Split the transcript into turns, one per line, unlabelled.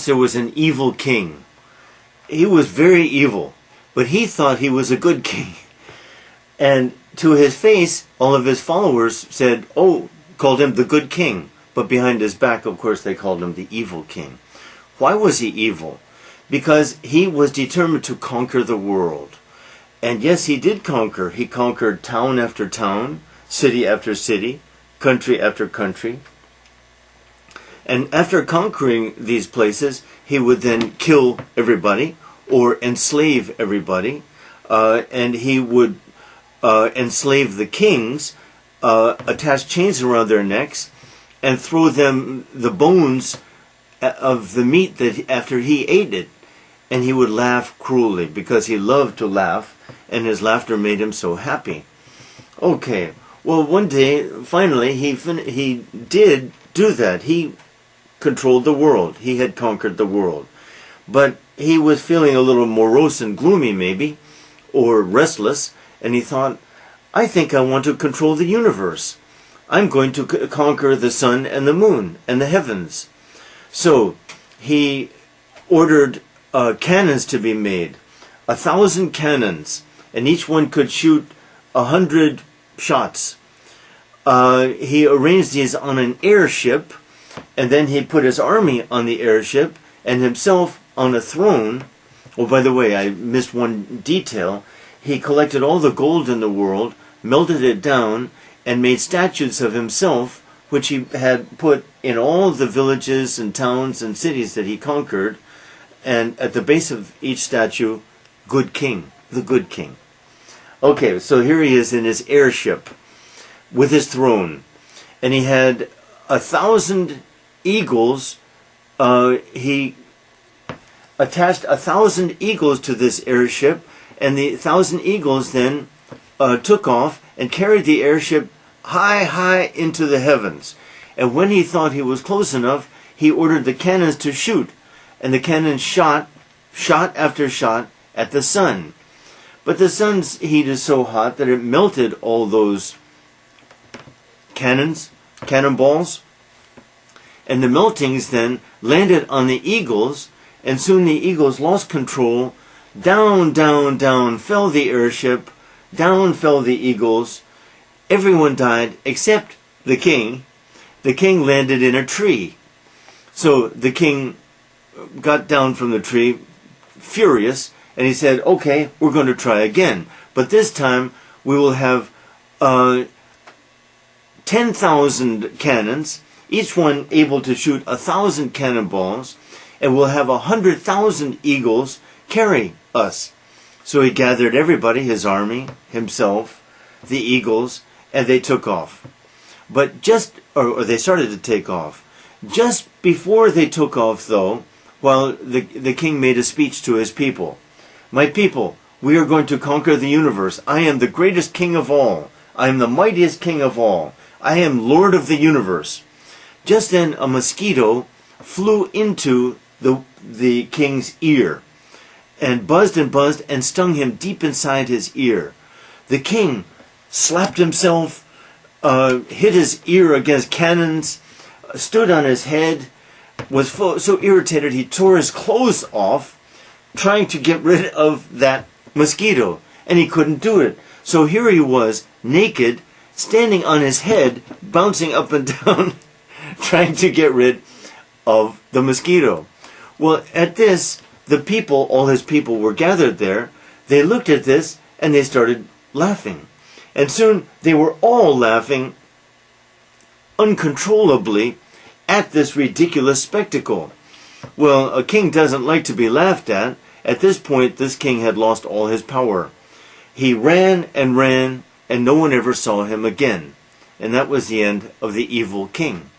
once there was an evil king. He was very evil, but he thought he was a good king. And to his face, all of his followers said, called him the good king. But behind his back, of course, they called him the evil king. Why was he evil? Because he was determined to conquer the world. And yes, he did conquer. He conquered town after town, city after city, country after country. And after conquering these places, he would then kill everybody or enslave everybody. And he would enslave the kings, attach chains around their necks, and throw them the bones of the meat that after he ate it. And he would laugh cruelly because he loved to laugh, and his laughter made him so happy. Okay, well, one day, finally, he did do that. He controlled the world. He had conquered the world. But he was feeling a little morose and gloomy, maybe, or restless, and he thought, I think I want to control the universe. I'm going to conquer the sun and the moon and the heavens. So he ordered cannons to be made, 1,000 cannons, and each one could shoot 100 shots. He arranged these on an airship, and then he put his army on the airship and himself on a throne. Oh, by the way, I missed one detail. He collected all the gold in the world, melted it down, and made statues of himself, which he had put in all the villages and towns and cities that he conquered. And at the base of each statue, good king, the good king. Okay, so here he is in his airship with his throne. And he had 1,000 eagles. He attached 1,000 eagles to this airship. And the 1,000 eagles then took off and carried the airship high into the heavens. And when he thought he was close enough, he ordered the cannons to shoot. And the cannons shot after shot at the sun. But the sun's heat is so hot that it melted all those cannonballs. And the meltings then landed on the eagles, and soon the eagles lost control. Down fell the airship. Down fell the eagles. Everyone died except the king. The king landed in a tree. So the king got down from the tree, furious, and he said, okay, we're going to try again. But this time we will have 10,000 cannons, each one able to shoot 1,000 cannonballs, and we'll have 100,000 eagles carry us. So he gathered everybody, his army, himself, the eagles, and they took off. But they started to take off. Just before they took off, though, while the king made a speech to his people. My people, we are going to conquer the universe. I am the greatest king of all. I am the mightiest king of all. I am Lord of the universe. Just then a mosquito flew into the king's ear and buzzed and stung him deep inside his ear. The king slapped himself, hit his ear against cannons, stood on his head, was so irritated he tore his clothes off trying to get rid of that mosquito, and he couldn't do it. So here he was, naked, standing on his head, bouncing up and down, trying to get rid of the mosquito. Well, at this, the people, all his people were gathered there. They looked at this, and they started laughing. And soon they were all laughing uncontrollably at this ridiculous spectacle. Well, a king doesn't like to be laughed at. At this point, this king had lost all his power. He ran, and no one ever saw him again. And that was the end of the evil king.